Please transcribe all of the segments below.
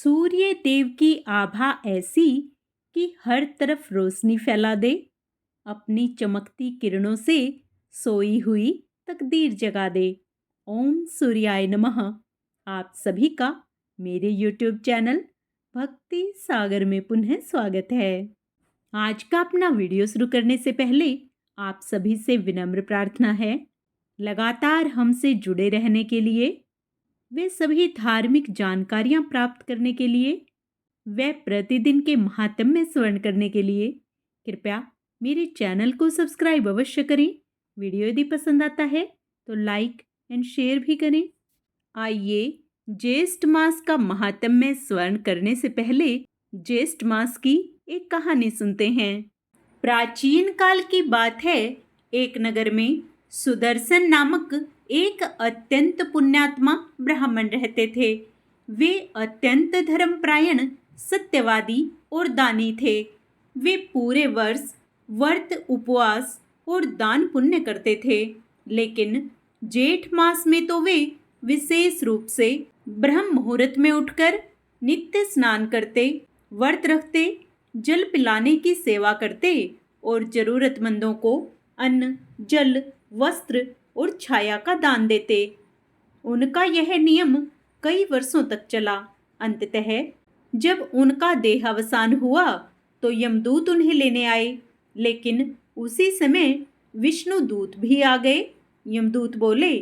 सूर्य देव की आभा ऐसी कि हर तरफ रोशनी फैला दे। अपनी चमकती किरणों से सोई हुई तकदीर जगा दे। ओम सूर्याय नमः। आप सभी का मेरे YouTube चैनल भक्ति सागर में पुनः स्वागत है। आज का अपना वीडियो शुरू करने से पहले आप सभी से विनम्र प्रार्थना है, लगातार हमसे जुड़े रहने के लिए, वे सभी धार्मिक जानकारियां प्राप्त करने के लिए, वे प्रतिदिन के महात्म्य स्मरण करने के लिए कृपया मेरे चैनल को सब्सक्राइब अवश्य करें। वीडियो यदि पसंद आता है तो लाइक एंड शेयर भी करें। आइए ज्येष्ठ मास का महात्म्य स्मरण करने से पहले ज्येष्ठ मास की एक कहानी सुनते हैं। प्राचीन काल की बात है, एक नगर में सुदर्शन नामक एक अत्यंत पुण्यात्मा ब्राह्मण रहते थे। वे अत्यंत धर्मपरायण, सत्यवादी और दानी थे। वे पूरे वर्ष व्रत, उपवास और दान पुण्य करते थे, लेकिन जेठ मास में तो वे विशेष रूप से ब्रह्म मुहूर्त में उठकर नित्य स्नान करते, व्रत रखते, जल पिलाने की सेवा करते और जरूरतमंदों को अन्न, जल, वस्त्र और छाया का दान देते। उनका यह नियम कई वर्षों तक चला। अंततः जब उनका देहावसान हुआ तो यमदूत उन्हें लेने आए, लेकिन उसी समय विष्णु दूत भी आ गए। यमदूत बोले,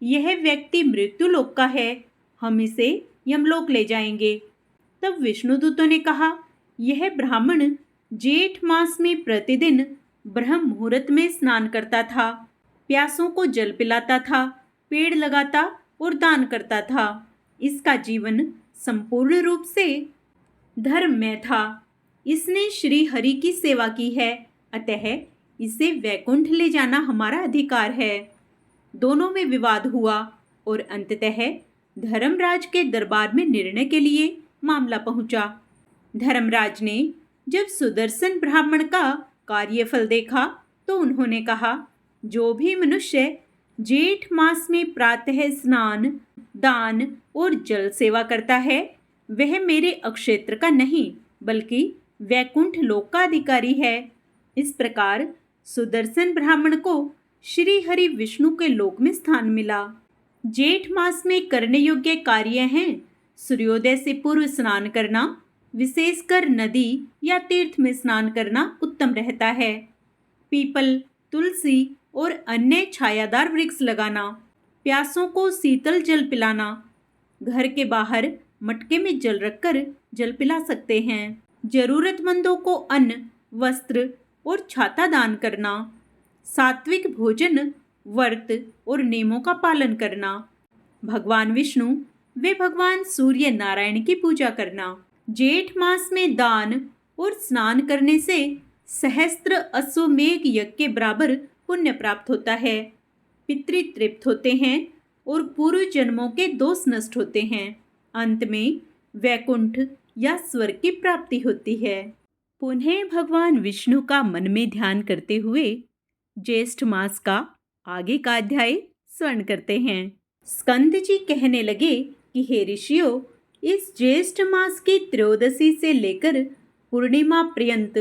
यह व्यक्ति मृत्यु लोक का है, हम इसे यमलोक ले जाएंगे। तब विष्णु दूतों ने कहा, यह ब्राह्मण जेठ मास में प्रतिदिन ब्रह्म मुहूर्त में स्नान करता था, प्यासों को जल पिलाता था, पेड़ लगाता और दान करता था। इसका जीवन संपूर्ण रूप से धर्ममय था। इसने श्री हरि की सेवा की है, अतः इसे वैकुंठ ले जाना हमारा अधिकार है। दोनों में विवाद हुआ और अंततः धर्मराज के दरबार में निर्णय के लिए मामला पहुंचा। धर्मराज ने जब सुदर्शन ब्राह्मण का कार्यफल देखा तो उन्होंने कहा, जो भी मनुष्य जेठ मास में प्रातः स्नान, दान और जल सेवा करता है, वह मेरे अक्षेत्र का नहीं बल्कि वैकुंठ लोक का अधिकारी है। इस प्रकार सुदर्शन ब्राह्मण को श्री हरि विष्णु के लोक में स्थान मिला। जेठ मास में करने योग्य कार्य हैं सूर्योदय से पूर्व स्नान करना, विशेषकर नदी या तीर्थ में स्नान करना उत्तम रहता है। पीपल, तुलसी और अन्य छायादार वृक्ष लगाना, प्यासों को शीतल जल पिलाना, घर के बाहर मटके में जल रखकर जल पिला सकते हैं। जरूरतमंदों को अन्न, वस्त्र और छाता दान करना, सात्विक भोजन, व्रत और नियमों का पालन करना, भगवान विष्णु व भगवान सूर्य नारायण की पूजा करना। जेठ मास में दान और स्नान करने से सहस्त्र अश्वमेघ यज्ञ के बराबर पुण्य प्राप्त होता है। पितृ तृप्त होते हैं और पूर्व जन्मों के दोष नष्ट होते हैं। अंत में वैकुंठ या स्वर्ग की प्राप्ति होती है। पुनः भगवान विष्णु का मन में ध्यान करते हुए ज्येष्ठ मास का आगे का अध्याय स्मरण करते हैं। स्कंद जी कहने लगे कि हे ऋषियों, इस ज्येष्ठ मास की त्रयोदशी से लेकर पूर्णिमा पर्यंत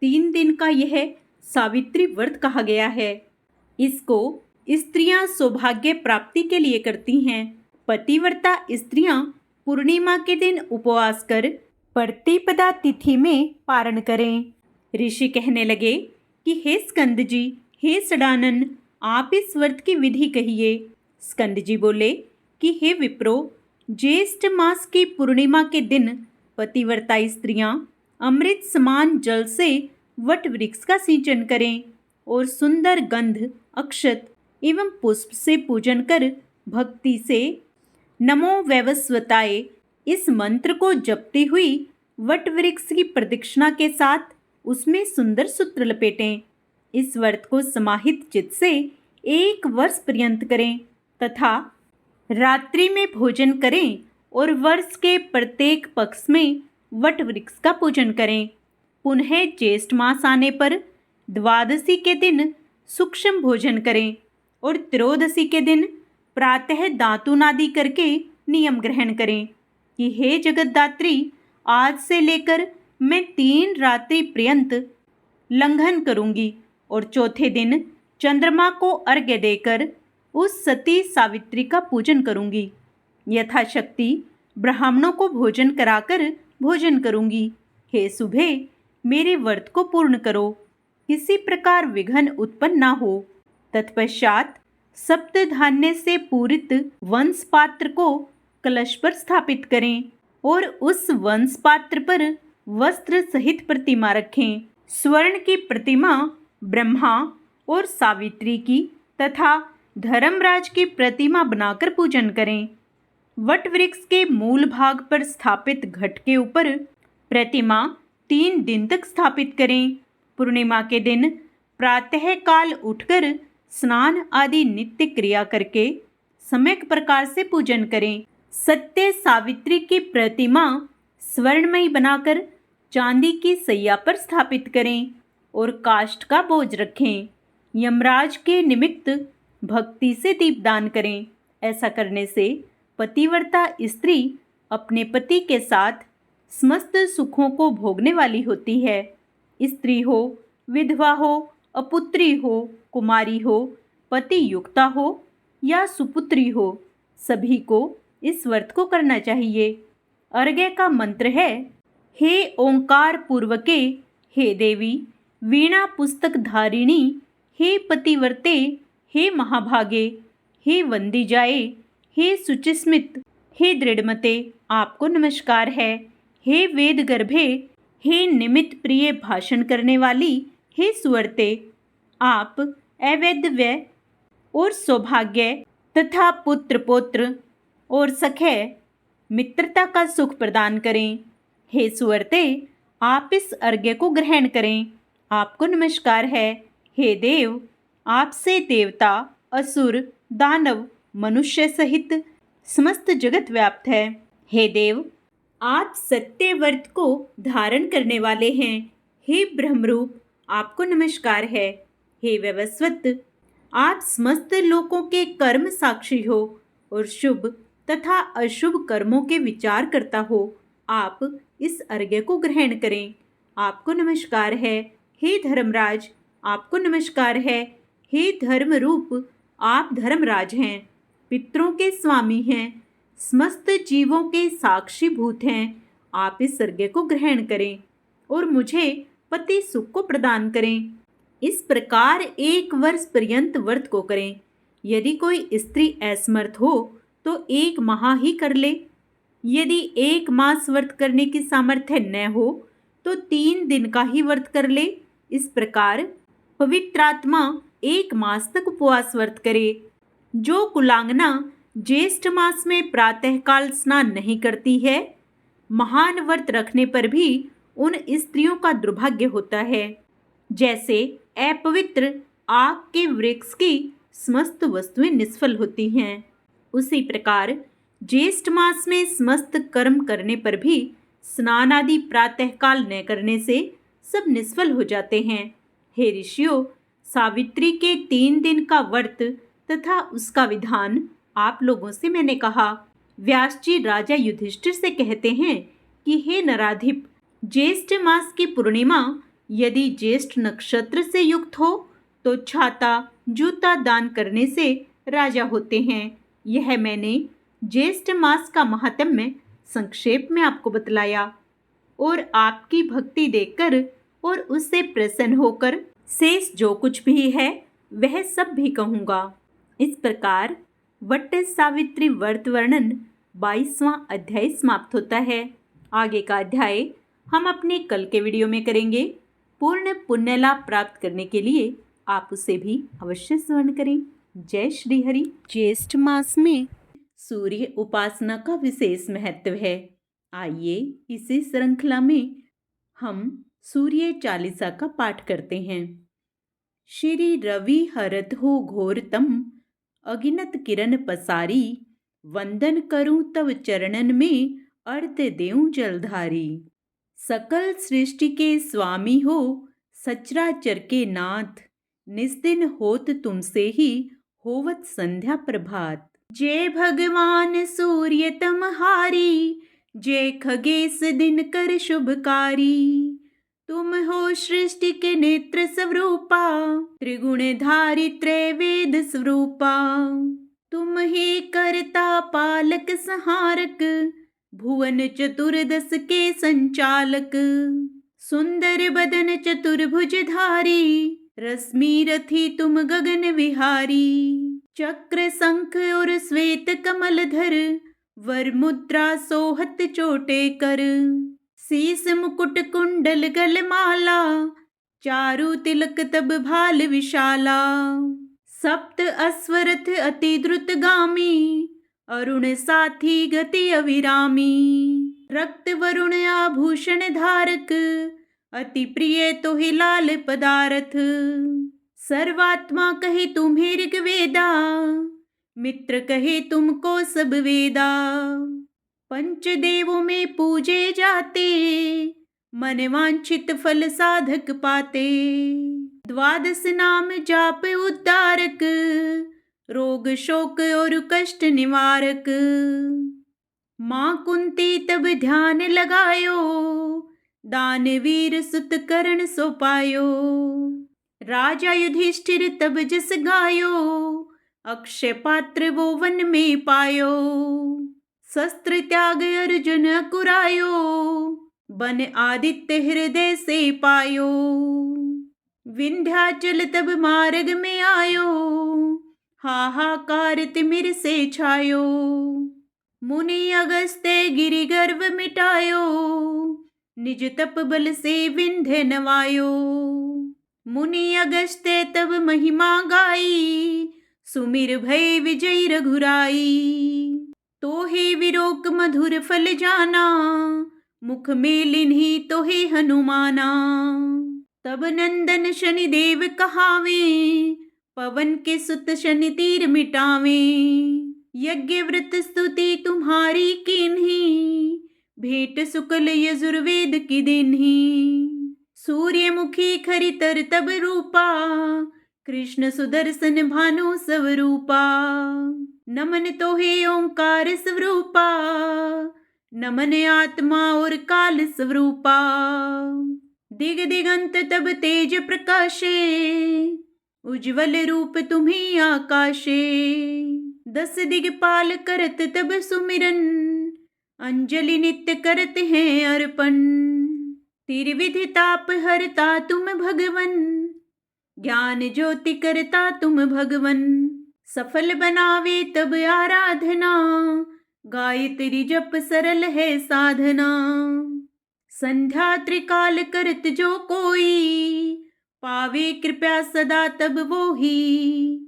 3 दिन का यह सावित्री व्रत कहा गया है। इसको स्त्रियां सौभाग्य प्राप्ति के लिए करती हैं। पतिव्रता स्त्रियां पूर्णिमा के दिन उपवास कर प्रतिपदा तिथि में पारण करें। ऋषि कहने लगे कि हे स्कंद जी, हे षडानन, आप इस व्रत की विधि कहिए। स्कंद जी बोले कि हे विप्रो, ज्येष्ठ मास की पूर्णिमा के दिन पतिव्रता स्त्रियां अमृत समान जल से वट वृक्ष का सिंचन करें और सुंदर गंध, अक्षत एवं पुष्प से पूजन कर भक्ति से नमो वैवस्वताय इस मंत्र को जपती हुई वट वृक्ष की प्रदक्षिणा के साथ उसमें सुंदर सूत्र लपेटें। इस व्रत को समाहित चित्त से 1 वर्ष पर्यंत करें तथा रात्रि में भोजन करें और वर्ष के प्रत्येक पक्ष में वट वृक्ष का पूजन करें। पुनः ज्येष्ठ मास आने पर द्वादशी के दिन सूक्ष्म भोजन करें और त्रयोदशी के दिन प्रातः दातुनादि करके नियम ग्रहण करें। कि हे जगतदात्री, आज से लेकर मैं 3 रात्रि पर्यंत लंघन करूंगी और चौथे दिन चंद्रमा को अर्घ्य देकर उस सती सावित्री का पूजन करूंगी। यथाशक्ति ब्राह्मणों को भोजन कराकर भोजन करूंगी। हे सुबह, मेरे व्रत को पूर्ण करो, किसी प्रकार विघ्न उत्पन्न ना हो। तत्पश्चात सप्त धान्य से पूरित वंश पात्र को कलश पर स्थापित करें और उस वंश पात्र पर वस्त्र सहित प्रतिमा रखें। स्वर्ण की प्रतिमा ब्रह्मा और सावित्री की तथा धर्मराज की प्रतिमा बनाकर पूजन करें। वट वृक्ष के मूल भाग पर स्थापित घट के ऊपर प्रतिमा 3 दिन तक स्थापित करें। पूर्णिमा के दिन प्रातः काल उठकर स्नान आदि नित्य क्रिया करके सम्यक प्रकार से पूजन करें। सत्य सावित्री की प्रतिमा स्वर्णमयी बनाकर चांदी की सैया पर स्थापित करें और काष्ठ का बोझ रखें। यमराज के निमित्त भक्ति से दीपदान करें। ऐसा करने से पतिव्रता स्त्री अपने पति के साथ समस्त सुखों को भोगने वाली होती है। स्त्री हो, विधवा हो, अपुत्री हो, कुमारी हो, पति युक्ता हो या सुपुत्री हो, सभी को इस व्रत को करना चाहिए। अर्घ्य का मंत्र है, हे ओंकार पूर्वके, हे देवी वीणा पुस्तक धारिणी, हे पतिव्रते, हे महाभागे, हे वंदी जाए, हे सुचिस्मित, हे दृढ़मते, आपको नमस्कार है। हे वेद गर्भे, हे निमित्त प्रिय भाषण करने वाली, हे सुवर्ते, आप अवैधव्य और सौभाग्य तथा पुत्र पौत्र और सखे मित्रता का सुख प्रदान करें। हे सुवर्ते, आप इस अर्घ्य को ग्रहण करें, आपको नमस्कार है। हे देव, आपसे देवता, असुर, दानव, मनुष्य सहित समस्त जगत व्याप्त है। हे देव, आप सत्य व्रत को धारण करने वाले हैं। हे ब्रह्मरूप, आपको नमस्कार है। हे वैवस्वत, आप समस्त लोकों के कर्म साक्षी हो और शुभ तथा अशुभ कर्मों के विचार करता हो। आप इस अर्घ्य को ग्रहण करें, आपको नमस्कार है। हे धर्मराज, आपको नमस्कार है। हे धर्म रूप, आप धर्मराज हैं, पितरों के स्वामी हैं, समस्त जीवों के साक्षी भूत हैं। आप इस अर्घ्य को ग्रहण करें और मुझे पति सुख को प्रदान करें। इस प्रकार 1 वर्ष पर्यंत व्रत को करें। यदि कोई स्त्री असमर्थ हो तो 1 माह ही कर ले। यदि 1 मास व्रत करने की सामर्थ्य न हो तो 3 दिन का ही व्रत कर ले। इस प्रकार पवित्रात्मा 1 मास तक उपवास व्रत करे। जो कुलांगना ज्येष्ठ मास में प्रातःकाल स्नान नहीं करती है, महान व्रत रखने पर भी उन स्त्रियों का दुर्भाग्य होता है। जैसे अपवित्र आग के वृक्ष की समस्त वस्तुएं निष्फल होती हैं, उसी प्रकार ज्येष्ठ मास में समस्त कर्म करने पर भी स्नान आदि प्रातःकाल न करने से सब निष्फल हो जाते हैं। हे ऋषियों, सावित्री के 3 दिन का व्रत तथा उसका विधान आप लोगों से मैंने कहा। व्यास जी राजा युधिष्ठिर से कहते हैं कि हे नराधिप, ज्येष्ठ मास की पूर्णिमा यदि ज्येष्ठ नक्षत्र से युक्त हो तो छाता जूता दान करने से राजा होते हैं। यह मैंने ज्येष्ठ मास का महात्म्य संक्षेप में आपको बतलाया और आपकी भक्ति देखकर और उससे प्रसन्न होकर शेष जो कुछ भी है वह सब भी कहूँगा। इस प्रकार वट सावित्री व्रत वर्णन 22वां अध्याय समाप्त होता है। आगे का अध्याय हम अपने कल के वीडियो में करेंगे। पूर्ण पुण्य लाभ प्राप्त करने के लिए आप उसे भी अवश्य स्मरण करें। जय श्री हरि। ज्येष्ठ मास में सूर्य उपासना का विशेष महत्व है। आइए इसी श्रृंखला में हम सूर्य चालीसा का पाठ करते हैं। श्री रवि हरत हो घोरतम, अगिनत किरण पसारी, वंदन करूं तव चरणन में, अर्ध देऊं जलधारी। सकल सृष्टि के स्वामी हो, सचराचर के नाथ, निस्दिन होत तुमसे ही, होवत संध्या प्रभात। जय भगवान सूर्य तमहारी, जय खगेश दिनकर शुभकारी, तुम हो सृष्टि के नेत्र स्वरूपा, त्रिगुणधारी त्रैवेद स्वरूपा। तुम ही करता पालक संहारक, भुवन चतुर्दश के संचालक। सुंदर बदन चतुर्भुजधारी, रश्मि रथी तुम गगन विहारी। चक्र शंख और श्वेत कमल धर, वर मुद्रा सोहत चोटे कर। शीस मुकुट कुंडल गल माला, चारु तिलक तब भाल विशाला। सप्त अश्वरथ अति द्रुत गामी, अरुण साथी गति अविरामी। रक्त वरुण आभूषण धारक, अति प्रिय तोहि लाल पदारथ। सर्वात्मा कहे तुम्हें ऋग्वेदा, मित्र कहे तुमको सब वेदा। पंचदेवों में पूजे जाते, मन वांछित फल साधक पाते। द्वादश नाम जाप उद्धारक, रोग शोक और कष्ट निवारक। माँ कुंती तब ध्यान लगायो, दानवीर सुत करण सो पायो। राजा युधिष्ठिर तब जस गायो, अक्षय पात्र वो वन में पायो। शस्त्र त्याग अर्जुन अकुरायो, बन आदित्य हृदय से पायो। विंध्याचल तब मार्ग में आयो, हाहाकार तिमिर से छायो। मुनि अगस्त्य गिरि गर्व मिटायो, निज तप बल से विंध्य नवायो। मुनि अगस्त्य तब महिमा गाई, सुमिर भय विजय रघुराई। तो हे विरोक मधुर फल जाना, मुख में लिन्ही तो हे हनुमाना। तब नंदन शनि देव कहावे, पवन के सुत शनि तीर मिटावे। यज्ञ व्रत स्तुति तुम्हारी कीन्ही, भेंट शुक्ल यजुर्वेद की दिन्ही। सूर्यमुखी खरितर तब रूपा, कृष्ण सुदर्शन भानु स्वरूपा। नमन तो हे ओंकार स्वरूपा, नमन आत्मा और काल स्वरूपा। दिग दिगंत तब तेज प्रकाशे, उज्ज्वल रूप तुम्ही आकाशे। दस दिगपाल करत तब सुमिरन, अंजलि नित्य करते हैं अर्पण। त्रिविधि ताप हरता तुम भगवन, ज्ञान ज्योति करता तुम भगवन। सफल बनावे तब आराधना, गायत्री जप सरल है साधना। संध्या त्रिकाल करत जो कोई, पावे कृपया सदा तब वो ही।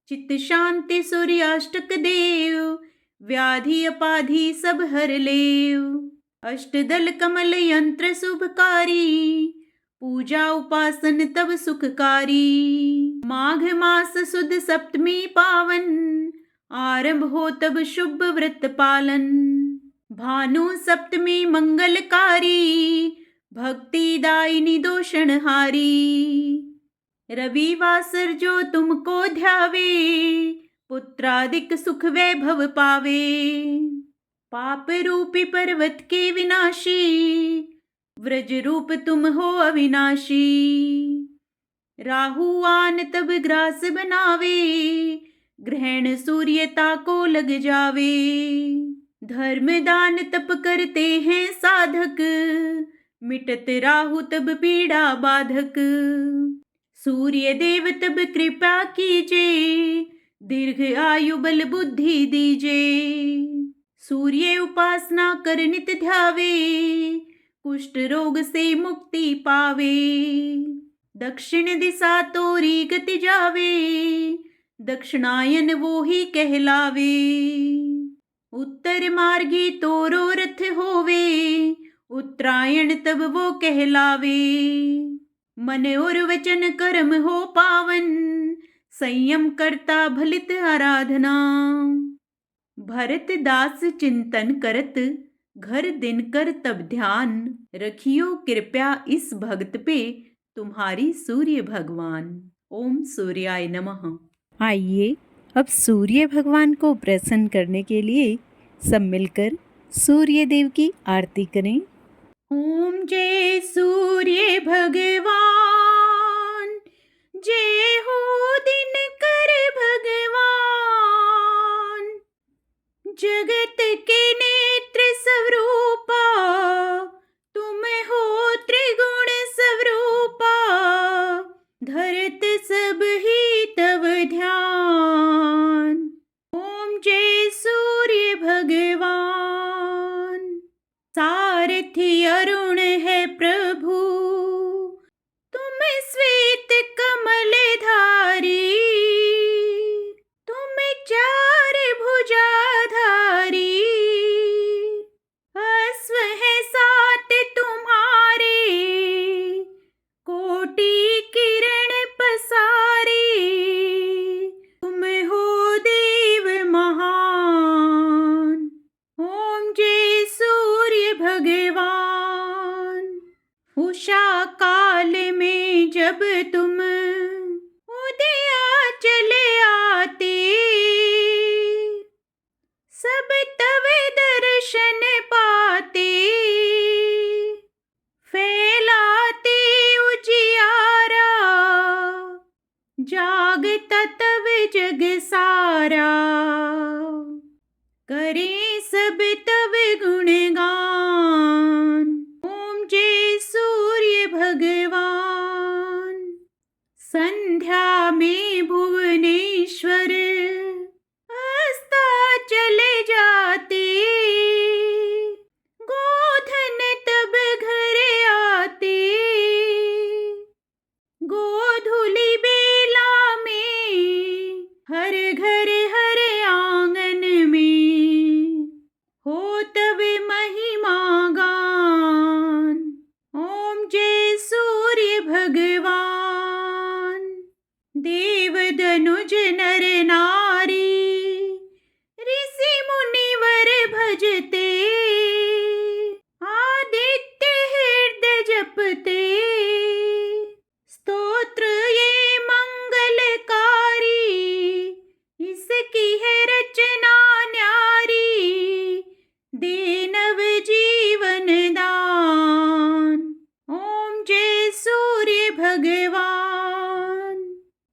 चित्त शांति सूर्याष्टक देव, व्याधि अपाधि सब हर लेव। अष्टदल कमल यंत्र शुभकारी, पूजा उपासन तब सुखकारी। माघ मास सुद सप्तमी पावन, आरंभ हो तब शुभ व्रत पालन। भानु सप्तमी मंगलकारी, भक्ति दायिनी दोषणहारी। रविवासर जो तुमको ध्यावे, पुत्रादिक सुख वैभव पावे। पाप रूपी पर्वत के विनाशी, व्रज रूप तुम हो अविनाशी। राहुआन तब ग्रास बनावे, ग्रहण सूर्यता को लग जावे। धर्म दान तप करते हैं साधक, मिटत राहु तब पीड़ा बाधक। सूर्य देव तब कृपा कीजे, दीर्घ आयु बल बुद्धि दीजे। सूर्य उपासना कर नित ध्यावे, कुष्ठ रोग से मुक्ति पावे। दक्षिण दिशा तोरी गति जावे, दक्षिणायन वो ही कहलावे। उत्तर मार्गी तोरो रथ होवे, उत्तरायण तब वो कहलावे। मन और वचन कर्म हो पावन, संयम करता भलित आराधना। भरत दास चिंतन करत, घर दिन कर तब ध्यान। रखियो कृपया इस भक्त पे, तुम्हारी सूर्य भगवान। ओम सूर्याय नमः। आइए अब सूर्य भगवान को प्रसन्न करने के लिए सब मिलकर सूर्य देव की आरती करें। ओम जय सूर्य भगवान, जय हो दिनकर भगवान, जगत के नेत्र स्वरूपा, तुम हो त्रिगुण स्वरूपा, धरत सब ही तव ध्यान। ओम जय सूर्य भगवान, सारथी अरुण है प्रभु, तुम श्वेत कमलधारी, तुम चार भुजाधारी, अश्व है सात तुम्हारे, कोटि किरण पसारी, तुम हो देव महान। ओम जय सूर्य भगवान, उषा काल में जब तुम उदया चले आते, सब तव दर्शन पाते, फैलाते उजियारा, जागता तव जग सारा, करें सब तव गुणगान। ओम जय सूर्य भगवान, संध्या में भुवनेश्वर अस्ताचल जाते, गोधन तब घर आते, गोधूलि बेला में हर घर हर आंगन में हो तब महिमा गान। ओम जय सूर्य भगवान, देव दनुज नर नारी, ऋषि मुनिवर भजते, आदित्य हृदय जपते, स्तोत्र ये मंगलकारी, इसकी है रचना न्यारी, दे नव जीवन दान। ओम जय सूर्य भगवान,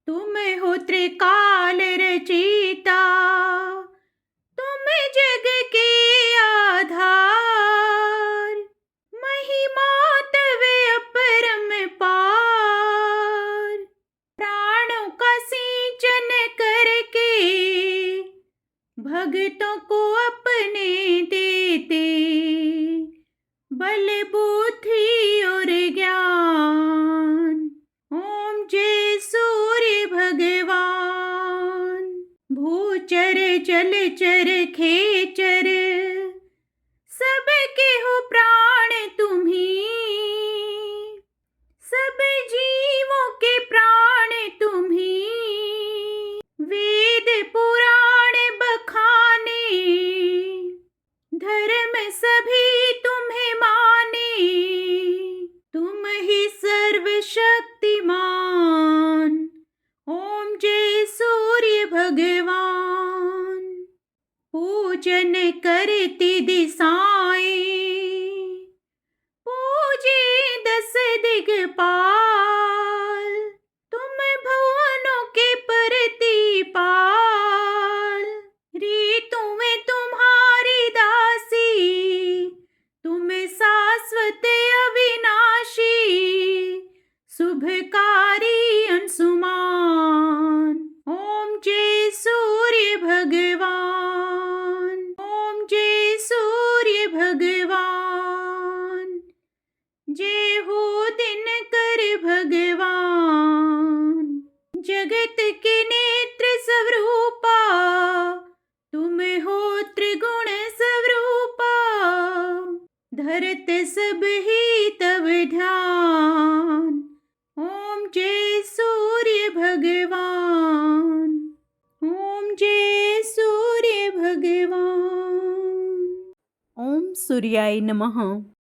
तुम हो त्रिकाल रचयिता, तुम जग के आधार, महिमा तव अपरंपार, प्राणों का सिंचन करके भक्तों को अपने देते, बल बुद्धि और ज्ञान। ओम जय सूर्य भगवान, भूचर जलचर खेचर, सबके हो प्राण तुम्ही, सब जीवों के प्राण तुम्ही, वेद पुराण बखाने, धर्म सभी तुम्हें माने, तुम ही सर्वशक्तिमान। ओम जय सूर्य भगवान, पूजन करती दिशाएं, पूजे दस दिगपाल, तुम भुवनों के प्रतिपाल, ऋतुएं तुम्हारी दासी, तुम शाश्वत अविनाशी, शुभकारी अंशुमान। ओम जय सूर्य भगवान, ओम जय सूर्य भगवान, जय हो दिनकर भगवान, जगत के नेत्र स्वरूपा, तुम हो त्रिगुण स्वरूपा, धरत सब ही तव ध्यान। ओम जय सूर्य भगवान, ओम जय सूर्य भगवान। ओम सूर्याय नमः।